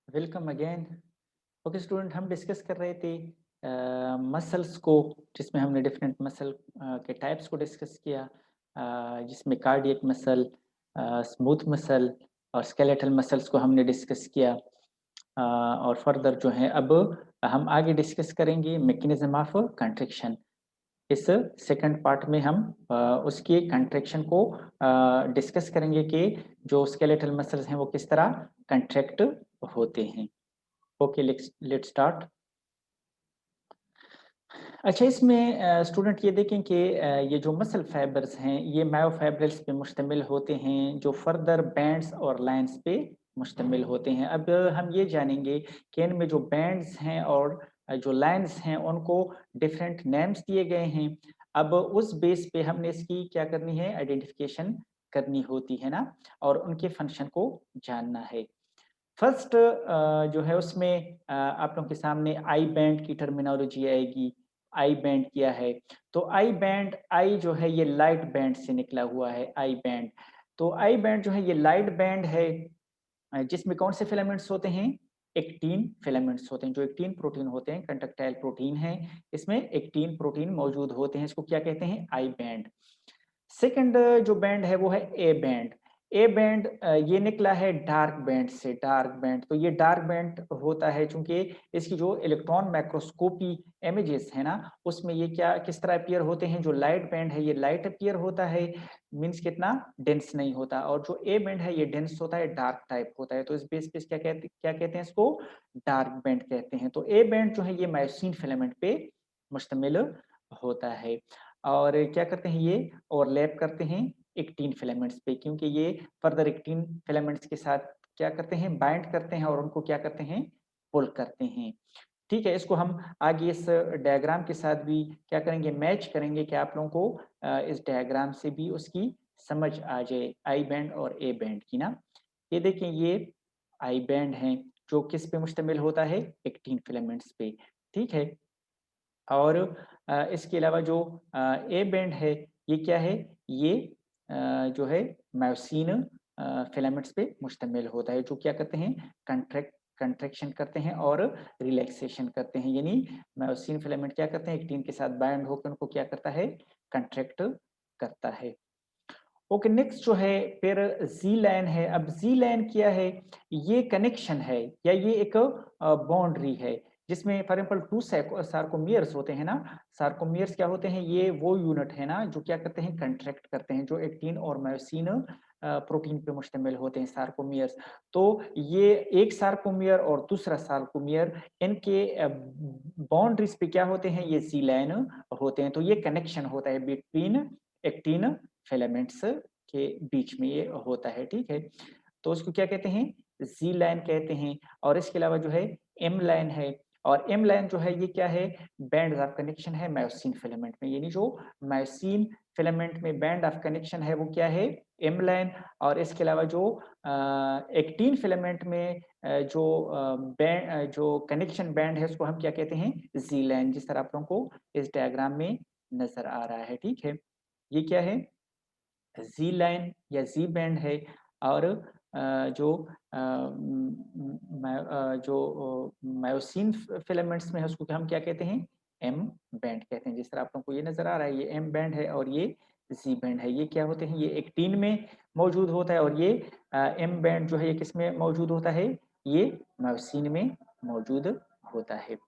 Welcome again. Okay student, हम discuss कर रहे थे मसल्स को, जिसमें हमने डिफरेंट मसल के टाइप्स को डिस्कस किया, जिसमें कार्डियक मसल, स्मूथ मसल और स्केलेटल मसल्स को हमने डिस्कस किया। और फर्दर जो है अब हम आगे डिस्कस करेंगे मैकेनिज्म ऑफ कंट्रैक्शन। इस सेकंड पार्ट में हम उसकी कंट्रैक्शन को डिस्कस करेंगे कि जो स्केलेटल मसल्स हैं वो किस तरह कंट्रैक्ट होते हैं। Okay, let's start. अच्छा, इसमें स्टूडेंट ये देखें कि ये जो मसल फाइबर्स हैं ये मायोफाइब्रिल्स पे मुश्तमिल होते हैं, जो फर्दर बैंड्स और लाइंस पे मुश्तमिल होते हैं। अब हम ये जानेंगे कि इनमें जो बैंड्स हैं और जो लाइंस हैं उनको डिफरेंट नेम्स दिए गए हैं। अब उस बेस पे हमने इसकी क्या करनी है, आइडेंटिफिकेशन करनी होती है ना, और उनके फंक्शन को जानना है। फर्स्ट जो है उसमें आप लोगों के सामने आई बैंड की टर्मिनोलॉजी आएगी। आई बैंड क्या है? तो आई बैंड, आई जो है ये लाइट बैंड से निकला हुआ है, आई बैंड। तो आई बैंड जो है ये लाइट बैंड है, जिसमें कौन से फिलामेंट्स होते हैं? एक्टिन फिलामेंट्स होते हैं। जो एक्टिन प्रोटीन होते हैं, कंडक्टाइल प्रोटीन है, इसमें एक्टिन प्रोटीन मौजूद होते हैं। इसको क्या कहते हैं? I band. सेकंड जो बैंड है वो है ए बैंड। ए बैंड ये निकला है डार्क बैंड से, डार्क बैंड। तो ये डार्क बैंड होता है चूंकि इसकी जो इलेक्ट्रॉन माइक्रोस्कोपी इमेजेस है ना, उसमें ये क्या किस तरह अपीयर होते हैं? जो लाइट बैंड है ये लाइट अपीयर होता है, मींस कितना डेंस नहीं होता। और जो ए बैंड है ये डेंस होता है, डार्क टाइप होता है। तो इस बेस पे क्या कहते हैं इसको? डार्क बैंड कहते हैं। तो ए बैंड जो है ये मायोसिन फिलामेंट पे मुश्तमिल होता है। और क्या करते हैं, ये ओवरलैप करते हैं एक्टिन फिलामेंट्स पे, क्योंकि ये फर्दर एक्टिन फिलामेंट्स के साथ क्या करते हैं, बाइंड करते हैं और उनको क्या करते हैं, पुल करते हैं। ठीक है, इसको हम आगे इस डायग्राम के साथ भी क्या करेंगे, मैच करेंगे कि आप लोगों को इस डायग्राम से भी उसकी समझ आ जाए, आई बैंड और ए बैंड की ना। ये देखें, ये आई बैंड है जो किस पे मुश्तमिल होता है? एक्टिन फिलामेंट्स पे। ठीक है। और इसके अलावा जो ए बैंड है ये क्या है? ये जो है मायोसिन फिलामेंट्स पे मुश्तमिल होता है, जो क्या करते हैं, कंट्रैक्शन करते हैं और रिलैक्सेशन करते हैं। यानी मायोसिन फिलामेंट क्या करते हैं, एक्टिन के साथ बाइंड होकर उनको क्या करता है, कंट्रैक्ट करता है। ओके, नेक्स्ट जो है फिर जी लाइन है। अब जी लाइन क्या है? ये कनेक्शन है या ये एक बाउंड्री है, जिसमें फॉर एग्जाम्पल टू सार्कोमियर्स होते हैं ना। सार्कोमियर्स क्या होते हैं? ये वो यूनिट है ना जो क्या करते हैं, कंट्रैक्ट करते हैं, जो एक्टिन और मायोसिन प्रोटीन पे मुश्तमिल होते हैं, सार्कोमियर्स। तो ये एक सार्कोमियर और दूसरा सार्कोमियर, इनके बाउंड्रीज पे क्या होते हैं, ये जी लाइन होते हैं। तो ये कनेक्शन होता है बिटवीन एक्टिन फिलामेंट्स के बीच में, ये होता है। ठीक है, तो उसको क्या कहते हैं, जी लाइन कहते हैं। और इसके अलावा जो है एम लाइन है। और एम लाइन जो है ये क्या है, बैंड ऑफ कनेक्शन है मायोसिन फिलामेंट में। यानी जो मायोसिन फिलामेंट में बैंड ऑफ कनेक्शन है वो क्या है, एम लाइन। और इसके अलावा जो एक्टिन फिलामेंट में बैंड, जो कनेक्शन बैंड है उसको हम क्या कहते हैं, जी लाइन, जिस तरह आप लोगों को इस डायग्राम में नजर आ रहा है। ठीक है, ये क्या है, जी लाइन या जी बैंड है। और जो मायोसिन फिलामेंट्स में है उसको हम क्या कहते हैं, एम बैंड कहते हैं। जिस तरह आप लोगों को ये नजर आ रहा है, ये एम बैंड है और ये जी बैंड है। ये क्या होते हैं, ये एक्टिन में मौजूद होता है। और ये एम बैंड जो है ये किस में मौजूद होता है, ये मायोसिन में मौजूद होता है।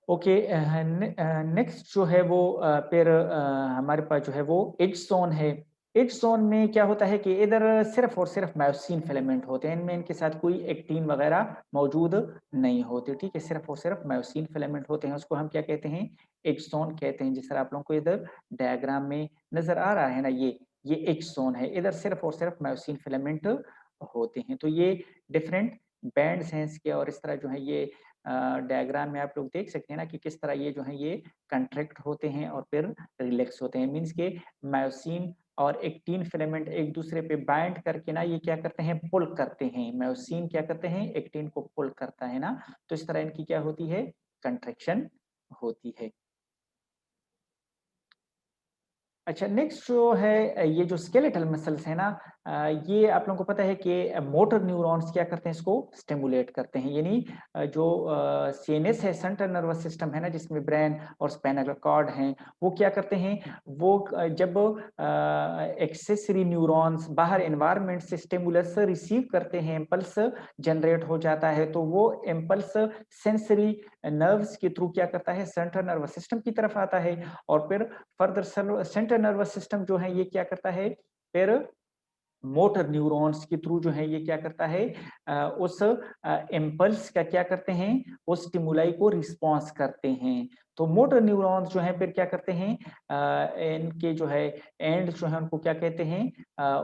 ओके, नेक्स्ट जो है वो फिर हमारे पास जो है वो एज जोन है। एज जोन में क्या होता है कि इधर सिर्फ और सिर्फ मायोसिन फिलामेंट होते हैं, इनमें इनके साथ कोई एक्टिन वगैरह मौजूद नहीं होते। ठीक है, सिर्फ और सिर्फ मायोसिन फिलामेंट होते हैं, उसको हम क्या कहते हैं, एज जोन कहते हैं। जिस तरह आप लोगों को इधर डायग्राम में नजर आ रहा है ना, ये एज जोन है, इधर सिर्फ और सिर्फ मायोसिन फिलामेंट होते हैं। तो ये डिफरेंट बैंड्स हैं इसके। और इस तरह जो है ये डायग्राम में आप लोग देख सकते हैं ना कि किस तरह ये जो है ये कंट्रैक्ट होते हैं और फिर रिलैक्स होते हैं। मींस के मायोसिन और एक्टिन फिलामेंट एक दूसरे पे बाइंड करके ना ये क्या करते हैं, पुल करते हैं। मायोसिन क्या करते हैं, एक्टिन को पुल करता है ना। तो इस तरह इनकी क्या होती है, कंट्रैक्शन होती है। अच्छा, नेक्स्ट जो है ये जो स्केलेटल मसल्स है ना, ये आप लोगों को पता है कि मोटर न्यूरॉन्स क्या करते हैं, इसको स्टिमुलेट करते हैं। यानी जो सीएनएस है, सेंट्रल नर्वस सिस्टम है ना, जिसमें ब्रेन और स्पाइनल कॉर्ड हैं, वो क्या करते हैं, वो जब एक्सेसरी न्यूरॉन्स बाहर एनवायरनमेंट से स्टिमुलस रिसीव करते हैं, इम्पल्स जनरेट हो जाता है, तो वो इम्पल्स सेंसरी नर्व्स के थ्रू क्या करता है, सेंट्रल नर्वस सिस्टम की तरफ आता है, और फिर फर्दर सेंट्रल नर्वस सिस्टम जो है ये क्या करता है, फिर मोटर न्यूरॉन्स के थ्रू जो है ये क्या करता है, उस इम्पल्स का क्या करते हैं, उस स्टिमुलाई को रिस्पॉन्स करते हैं। तो मोटर न्यूरॉन्स जो है फिर क्या करते हैं, इनके जो है एंड जो है उनको क्या कहते हैं,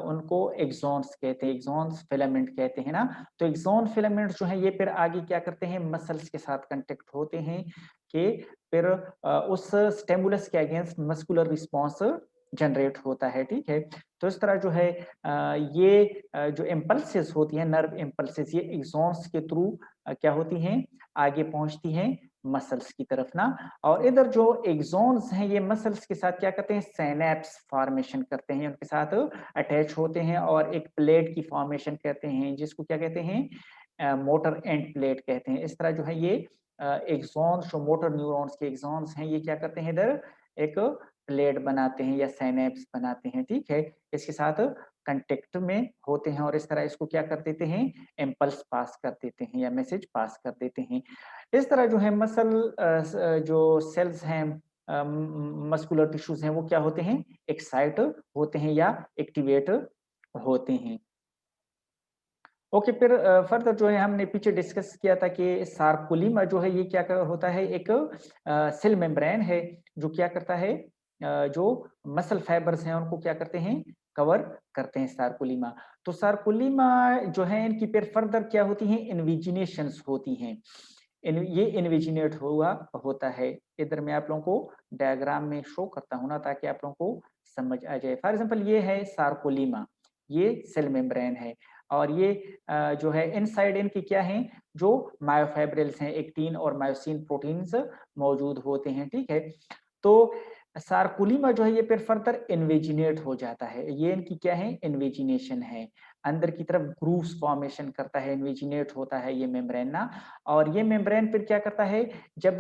उनको एक्सॉन्स कहते हैं, एक्सॉन्स फिलामेंट कहते हैं ना। तो एक्सॉन फिलामेंट जो है ये फिर आगे क्या करते हैं, मसल्स के साथ कांटेक्ट होते हैं, कि फिर उस स्टिमुलस के अगेंस्ट मस्कुलर रिस्पॉन्स जनरेट होता है, ठीक है। तो इस तरह जो है ये जो इम्पल्सेस होती हैं, नर्व इम्पल्सेस, ये एक्सॉन्स के थ्रू क्या होती हैं, आगे पहुंचती हैं मसल्स की तरफ ना। और इधर जो एक्सॉन्स हैं ये मसल्स के साथ क्या करते हैं, सिनैप्स फॉर्मेशन करते हैं, उनके साथ अटैच होते हैं और एक प्लेट की फॉर्मेशन करते हैं, जिसको क्या कहते हैं, मोटर एंड प्लेट कहते हैं। इस तरह जो है ये एक्सॉन्स, जो मोटर न्यूरॉन्स के एक्सॉन्स हैं, ये क्या करते हैं, इधर एक प्लेट बनाते हैं या सिनैप्स बनाते हैं, ठीक है। इसके साथ कांटेक्ट में होते हैं और इस तरह इसको क्या कर देते हैं, इम्पल्स पास कर देते हैं या मैसेज पास कर देते हैं। इस तरह जो है मसल जो सेल्स हैं, मस्कुलर टिश्यूज हैं, वो क्या होते हैं, एक्साइट होते हैं या एक्टिवेट होते हैं। ओके, फिर फर्दर जो है हमने पीछे डिस्कस किया था कि सार्कोलीमा जो है ये क्या होता है, एक सेल मेम्ब्रेन है, जो क्या करता है, जो मसल फाइबर्स हैं उनको क्या करते हैं, कवर करते हैं, सार्कोलीमा। तो सार्कोलीमा जो है इनकी फिर फर्दर क्या होती हैं, इन्विजिनेशंस होती हैं। ये इन्विजिनेट हुआ होता है। इधर मैं आप लोगों को डायग्राम में शो करता हूँ ना, ताकि आप लोगों को समझ आ जाए। फॉर एग्जाम्पल ये है सार्कोलीमा, ये सेल मेम्ब्रेन है, और ये जो है इनसाइड इनके क्या हैं, जो मायोफाइब्रिल्स हैं, एक्टिन और मायोसिन प्रोटीन्स मौजूद होते हैं, ठीक है। तो सार्कोलीमा जो है ये फिर फर्दर इन्वेजिनेट हो जाता है, ये इनकी क्या है, इन्वेजिनेशन है, अंदर की तरफ ग्रूव्स फॉर्मेशन करता है, इन्वेजिनेट होता है ये मेम्ब्रेन ना। और ये मेम्ब्रेन फिर क्या करता है, जब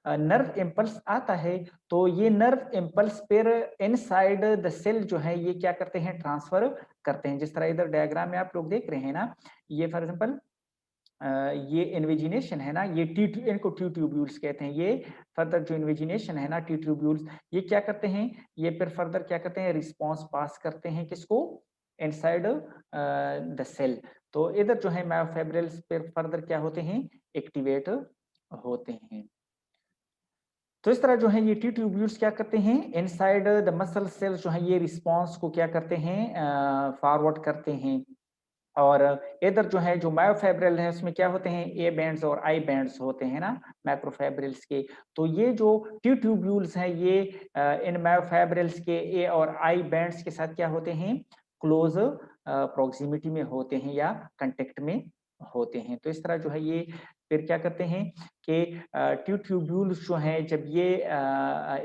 नर्व इम्पल्स आता है, तो ये नर्व इम्पल्स फिर इनसाइड द सेल जो है ये क्या करते हैं, ट्रांसफर करते हैं। जिस तरह इधर डायग्राम में आप लोग देख रहे हैं ना, ये फॉर एग्जांपल ये इन्विजिनेशन है ना, ये टी, इनको टी ट्यूब्यूल्स कहते हैं। ये फर्दर जो इन्विजिनेशन है ना, टी ट्यूब्यूल्स, ये क्या करते हैं, ये फिर फर्दर क्या करते हैं, रिस्पॉन्स पास करते हैं, किसको, इनसाइड द सेल। तो इधर जो है मायोफिब्रिल्स फिर फर्दर क्या होते हैं, एक्टिवेट होते हैं। तो इस तरह जो है ये टी ट्यूब्यूल्स क्या करते हैं, इनसाइड द मसल सेल्स जो है ये रिस्पॉन्स को क्या करते हैं, फॉरवर्ड करते हैं। और इधर जो है, जो मायोफिब्रिल है, उसमें क्या होते हैं, ए बैंड्स और आई बैंड्स होते हैं ना, मैक्रोफिब्रिल्स के। तो ये जो टी ट्यूब्यूल्स हैं ये इन मायोफिब्रिल्स के ए और आई बैंड्स के साथ क्या होते हैं, क्लोज प्रोक्सिमिटी में होते हैं या कांटेक्ट में होते हैं। तो इस तरह जो है ये फिर क्या करते हैं कि टी ट्यूब्यूल्स जो हैं जब ये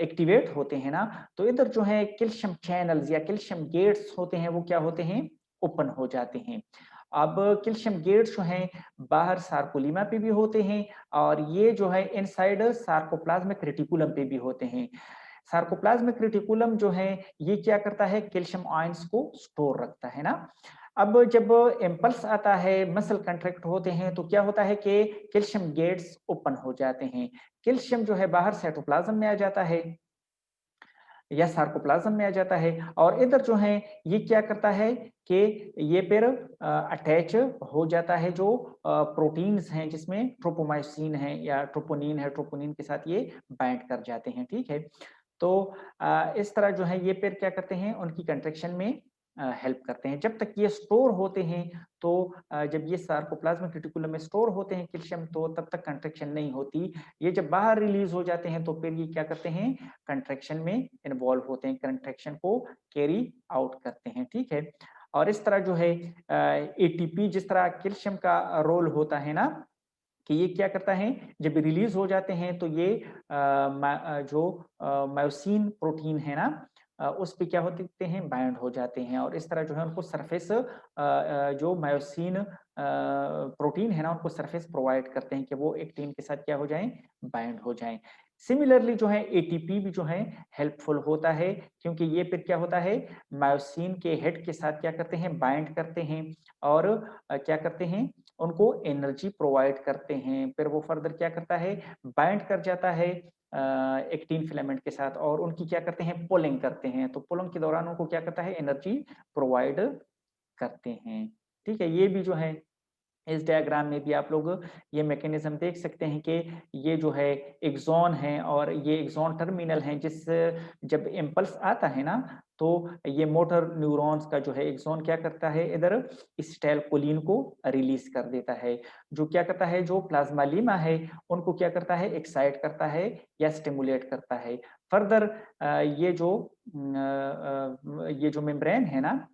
एक्टिवेट होते हैं ना, तो इधर जो है कैल्शियम चैनल्स या कैल्शियम गेट्स होते हैं, वो क्या होते हैं, ओपन हो जाते हैं। अब कैल्शियम गेट्स जो हैं बाहर सार्कोलीमा पे भी होते हैं, और ये जो है इनसाइड सार्कोप्लाज्मिक रेटिकुलम पे भी होते हैं। सार्कोप्लाज्मिक रेटिकुलम जो है ये क्या करता है, कैल्शियम आयंस को स्टोर रखता है ना। अब जब इम्पल्स आता है, मसल कंट्रैक्ट होते हैं, तो क्या होता है कि कैल्शियम गेट्स ओपन हो जाते हैं। कैल्शियम जो है बाहर साइटोप्लाज्म में आ जाता है या सार्कोप्लाज्म में आ जाता है, और इधर जो है ये क्या करता है कि ये फिर अटैच हो जाता है, जो प्रोटीन्स हैं जिसमें ट्रोपोमायोसिन है या ट्रोपोनिन है, ट्रोपोनिन के साथ ये बाइंड कर जाते हैं, ठीक है। तो इस तरह जो है ये फिर क्या करते हैं, उनकी कंट्रैक्शन में हेल्प करते हैं। जब तक ये स्टोर होते हैं, तो जब ये सार्कोप्लाज्मिक रेटिकुलम में स्टोर होते हैं कैल्शियम, तो तब तक कंट्रैक्शन नहीं होती। ये जब बाहर रिलीज हो जाते हैं, तो फिर ये क्या करते हैं, कंट्रैक्शन में इन्वॉल्व होते हैं, कंट्रैक्शन को कैरी आउट करते हैं, ठीक है। और इस तरह जो है एटीपी, जिस तरह कैल्शियम का रोल होता है ना, कि ये क्या करता है, जब रिलीज हो जाते हैं, तो ये जो मायोसिन प्रोटीन है ना, उस पे क्या होते हैं, बाइंड हो जाते हैं और इस तरह जो है उनको सरफेस जो मायोसिन प्रोटीन है ना, उनको सरफेस प्रोवाइड करते हैं कि वो एक्टिन के साथ क्या हो जाएँ, बाइंड हो जाएँ। सिमिलरली जो है एटीपी भी जो है हेल्पफुल होता है, क्योंकि ये फिर क्या होता है, मायोसिन के हेड के साथ क्या करते हैं, बाइंड करते हैं और क्या करते हैं, उनको एनर्जी प्रोवाइड करते हैं। फिर वो फर्दर क्या करता है, बाइंड कर जाता है एक्टिन फिलामेंट के साथ और उनकी क्या करते हैं, पुलिंग करते हैं। तो पुलिंग के दौरान उनको क्या करता है, एनर्जी प्रोवाइड करते हैं। ठीक है? ये भी जो है इस डायग्राम में भी आप लोग ये मैकेनिज्म देख सकते हैं कि ये जो है एक्सॉन है और ये एक्सॉन टर्मिनल है, जिस जब इम्पल्स आता है ना, तो ये मोटर न्यूरॉन्स का जो है एक्सॉन क्या करता है, इधर एसिटाइलकोलिन को रिलीज कर देता है, जो क्या करता है, जो प्लाज्मा लीमा है उनको क्या करता है, एक्साइट करता है या स्टिमुलेट करता है। फर्दर ये जो मेम्ब्रेन है ना,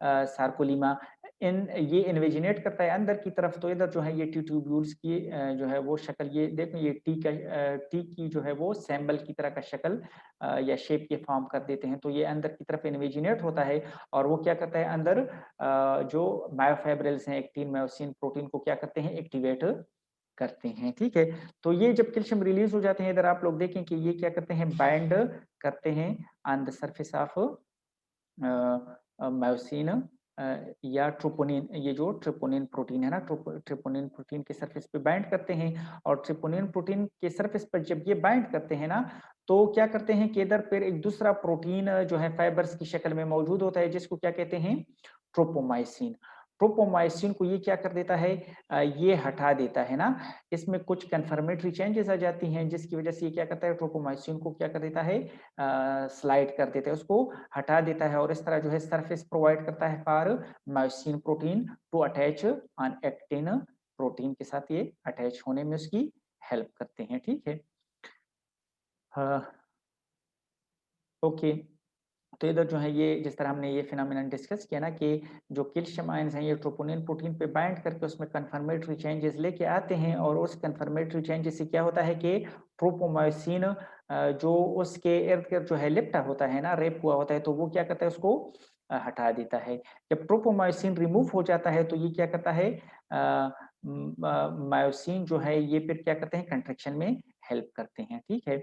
सार्कोलीमा, इन ये इन्वेजिनेट करता है अंदर की तरफ, तो इधर जो है ये ट्यूब्यूल्स की जो है वो शक्ल, ये देखो ये टी की जो है वो सैंबल की तरह का शक्ल या शेप के फॉर्म कर देते हैं। तो ये अंदर की तरफ इन्वेजिनेट होता है और वो क्या करता है, अंदर जो मायोफिब्रिल्स हैं, एक्टिन मायोसिन प्रोटीन को क्या करते हैं, एक्टिवेट करते हैं। ठीक है? तो ये जब कैल्शियम रिलीज हो जाते हैं, इधर आप लोग देखें कि ये क्या करते हैं, बाइंड करते हैं on the surface of myosin या ट्रोपोनिन, ये जो ट्रिपोनिन प्रोटीन है ना, ट्रिपोनिन प्रोटीन के सरफेस पे बाइंड करते हैं और ट्रिपोनिन प्रोटीन के सरफेस पर जब ये बाइंड करते हैं ना, तो क्या करते हैं कि इधर फिर एक दूसरा प्रोटीन जो है फाइबर्स की शक्ल में मौजूद होता है, जिसको क्या कहते हैं, ट्रोपोमाइसिन। ट्रोपोमाइसिन को ये क्या कर देता है, ये हटा देता है ना, इसमें कुछ कन्फर्मेटरी चेंजेस आ जाती हैं, जिसकी वजह से ये क्या करता है, ट्रोपोमाइसिन को क्या कर देता है, स्लाइड कर देता है, उसको हटा देता है और इस तरह जो है सरफेस प्रोवाइड करता है for myosin protein to attach on actin protein के साथ, ये अटैच होने में उसकी हेल्प करते हैं। ठीक है? ओके। तो इधर जो है ये जिस तरह हमने ये फिनोमिनन डिस्कस किया ना कि जो कैल्शियम आयंस हैं ये ट्रोपोनिन प्रोटीन पे बाइंड करके उसमें कन्फर्मेटरी चेंजेस लेके आते हैं और उस कन्फर्मेटरी चेंजेस से क्या होता है कि ट्रोपोमायोसिन जो उसके इर्द गिर्द जो है लिपटा होता है ना, रेप हुआ होता है, तो वो क्या करता है, उसको हटा देता है। जब ट्रोपोमायोसिन रिमूव हो जाता है तो ये क्या करता है, मायोसिन जो है ये फिर क्या करते हैं, कंट्रैक्शन में हेल्प करते हैं। ठीक है?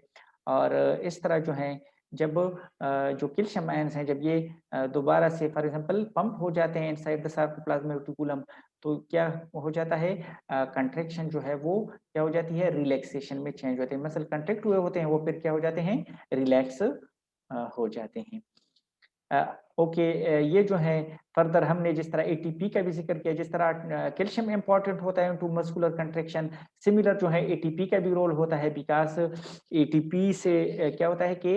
और इस तरह जो है जब जो कैल्शियम आयंस हैं, जब ये दोबारा से फॉर एग्जांपल पंप हो जाते हैं इनसाइड द सार्कोप्लाज्मिक रेटिकुलम, तो क्या हो जाता है, कंट्रैक्शन जो है वो क्या हो जाती है, रिलैक्सेशन में चेंज होते हैं। मसल कंट्रैक्ट हुए होते हैं, वो फिर क्या हो जाते हैं, रिलैक्स हो जाते हैं। ओके, ये जो है फर्दर हमने जिस तरह एटीपी का भी जिक्र किया, जिस तरह कैल्शियम इंपॉर्टेंट होता है टू मस्कुलर कंट्रैक्शन, सिमिलर जो है एटीपी का भी रोल होता है, बिकॉज एटीपी से क्या होता है कि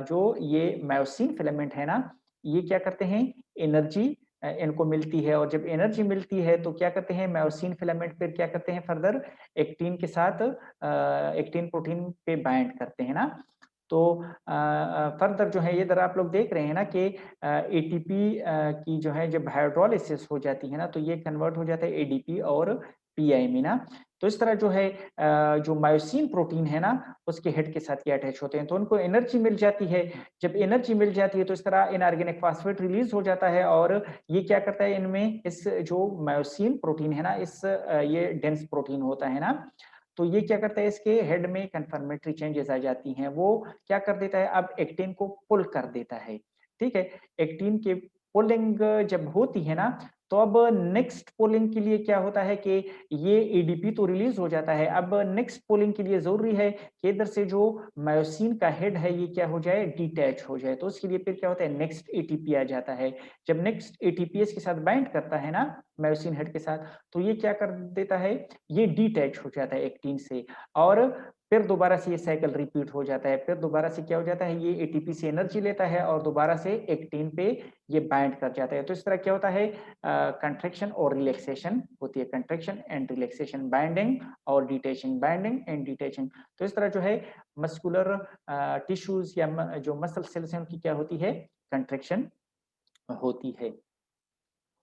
जो ये मायोसिन फिलामेंट है ना, ये क्या करते हैं, एनर्जी इनको मिलती है और जब एनर्जी मिलती है तो क्या करते हैं, मायोसिन फिलामेंट फिर क्या करते हैं, फर्दर एक्टिन के साथ एक्टिन प्रोटीन पे बाइंड करते हैं ना। तो फर्दर जो है ये इधर आप लोग देख रहे हैं ना कि एटीपी की जो है जब हाइड्रोलिसिस हो जाती है ना, तो ये कन्वर्ट हो जाता है एडीपी और पीआई में ना। तो इस तरह जो है जो मायोसिन प्रोटीन है ना, उसके हेड के साथ ये अटैच होते हैं, तो उनको एनर्जी मिल जाती है। जब एनर्जी मिल जाती है तो इस तरह इनऑर्गेनिक फॉस्फेट रिलीज हो जाता है और ये क्या करता है, इनमें इस जो मायोसिन प्रोटीन है ना, ये डेंस प्रोटीन होता है ना, तो ये क्या करता है, इसके हेड में कन्फर्मेटरी चेंजेस आ जाती हैं। वो क्या कर देता है, अब एक्टिन को पुल कर देता है। ठीक है? एक्टिन के पुलिंग जब होती है ना, तो अब नेक्स्ट पुलिंग के लिए क्या होता है कि ये एडीपी तो रिलीज हो जाता है। अब नेक्स्ट पुलिंग के लिए जरूरी है कि इधर से जो मायोसिन का हेड है ये क्या हो जाए, डिटैच हो जाए। तो उसके लिए फिर क्या होता है, नेक्स्ट एटीपी आ जाता है। जब नेक्स्ट एटीपी इसके साथ बाइंड करता है ना, मायोसिन हेड के साथ, तो ये क्या कर देता है, ये डिटैच हो जाता है एक्टिन से और फिर दोबारा से ये साइकिल रिपीट हो जाता है। फिर दोबारा से क्या हो जाता है, ये एटीपी से एनर्जी लेता है और दोबारा से एक्टिन पे ये बाइंड कर जाता है। तो इस तरह क्या होता है, कंट्रैक्शन और रिलैक्सेशन होती है, कंट्रैक्शन एंड रिलैक्सेशन, बाइंडिंग और डिटैचिंग, बाइंडिंग एंड डिटैचिंग। तो इस तरह जो है मस्कुलर टिश्यूज या जो मसल सेल्स हैं उनकी क्या होती है, कंट्रैक्शन होती है।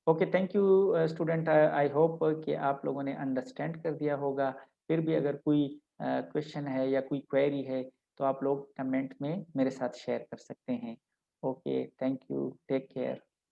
Okay, thank you student, I hope कि आप लोगों ने अंडरस्टैंड कर दिया होगा। फिर भी अगर कोई क्वेश्चन है या कोई क्वेरी है तो आप लोग कमेंट में मेरे साथ शेयर कर सकते हैं। Okay, thank you, take care.